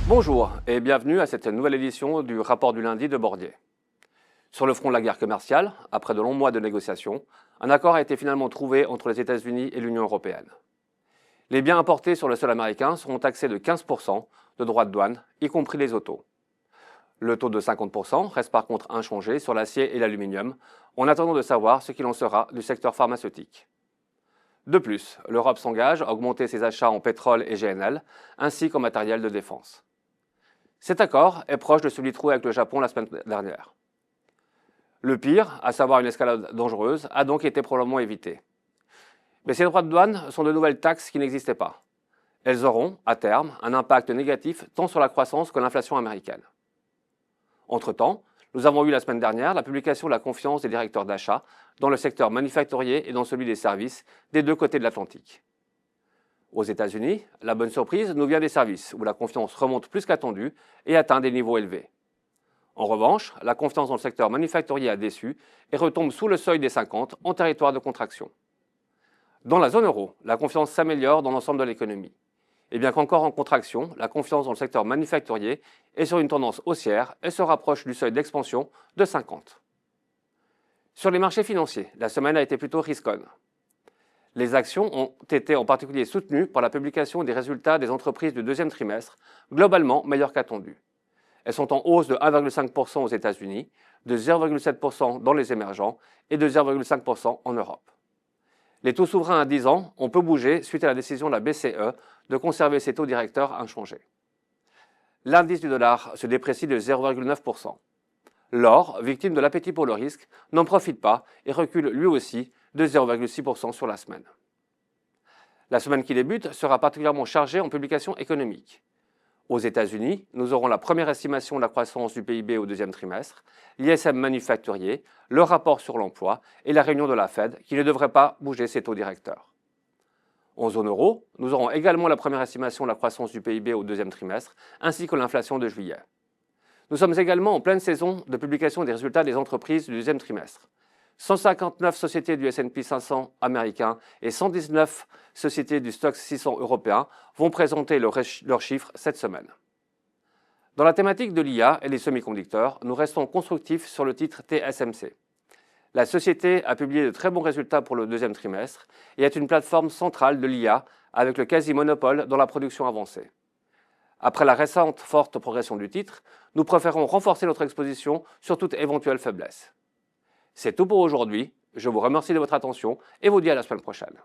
Bonjour et bienvenue à cette nouvelle édition du rapport du lundi de Bordier. Sur le front de la guerre commerciale, après de longs mois de négociations, un accord a été finalement trouvé entre les États-Unis et l'Union européenne. Les biens importés sur le sol américain seront taxés de 15% de droits de douane, y compris les autos. Le taux de 50% reste par contre inchangé sur l'acier et l'aluminium, en attendant de savoir ce qu'il en sera du secteur pharmaceutique. De plus, l'Europe s'engage à augmenter ses achats en pétrole et GNL, ainsi qu'en matériel de défense. Cet accord est proche de celui trouvé avec le Japon la semaine dernière. Le pire, à savoir une escalade dangereuse, a donc été probablement évité. Mais ces droits de douane sont de nouvelles taxes qui n'existaient pas. Elles auront, à terme, un impact négatif tant sur la croissance que l'inflation américaine. Entre-temps, nous avons eu la semaine dernière la publication de la confiance des directeurs d'achat dans le secteur manufacturier et dans celui des services des deux côtés de l'Atlantique. Aux États-Unis, la bonne surprise nous vient des services, où la confiance remonte plus qu'attendu et atteint des niveaux élevés. En revanche, la confiance dans le secteur manufacturier a déçu et retombe sous le seuil des 50 en territoire de contraction. Dans la zone euro, la confiance s'améliore dans l'ensemble de l'économie. Et bien qu'encore en contraction, la confiance dans le secteur manufacturier est sur une tendance haussière et se rapproche du seuil d'expansion de 50. Sur les marchés financiers, la semaine a été plutôt risconne. Les actions ont été en particulier soutenues par la publication des résultats des entreprises du deuxième trimestre, globalement meilleurs qu'attendus. Elles sont en hausse de 1,5% aux États-Unis, de 0,7% dans les émergents et de 0,5% en Europe. Les taux souverains à 10 ans ont peu bougé suite à la décision de la BCE de conserver ses taux directeurs inchangés. L'indice du dollar se déprécie de 0,9%. L'or, victime de l'appétit pour le risque, n'en profite pas et recule lui aussi de 0,6% sur la semaine. La semaine qui débute sera particulièrement chargée en publications économiques. Aux États-Unis, nous aurons la première estimation de la croissance du PIB au deuxième trimestre, l'ISM manufacturier, le rapport sur l'emploi et la réunion de la Fed qui ne devrait pas bouger ses taux directeurs. En zone euro, nous aurons également la première estimation de la croissance du PIB au deuxième trimestre, ainsi que l'inflation de juillet. Nous sommes également en pleine saison de publication des résultats des entreprises du deuxième trimestre. 159 sociétés du S&P 500 américain et 119 sociétés du Stoxx 600 européen vont présenter leurs chiffres cette semaine. Dans la thématique de l'IA et des semi-conducteurs, nous restons constructifs sur le titre TSMC. La société a publié de très bons résultats pour le deuxième trimestre et est une plateforme centrale de l'IA avec le quasi-monopole dans la production avancée. Après la récente forte progression du titre, nous préférons renforcer notre exposition sur toute éventuelle faiblesse. C'est tout pour aujourd'hui, je vous remercie de votre attention et vous dis à la semaine prochaine.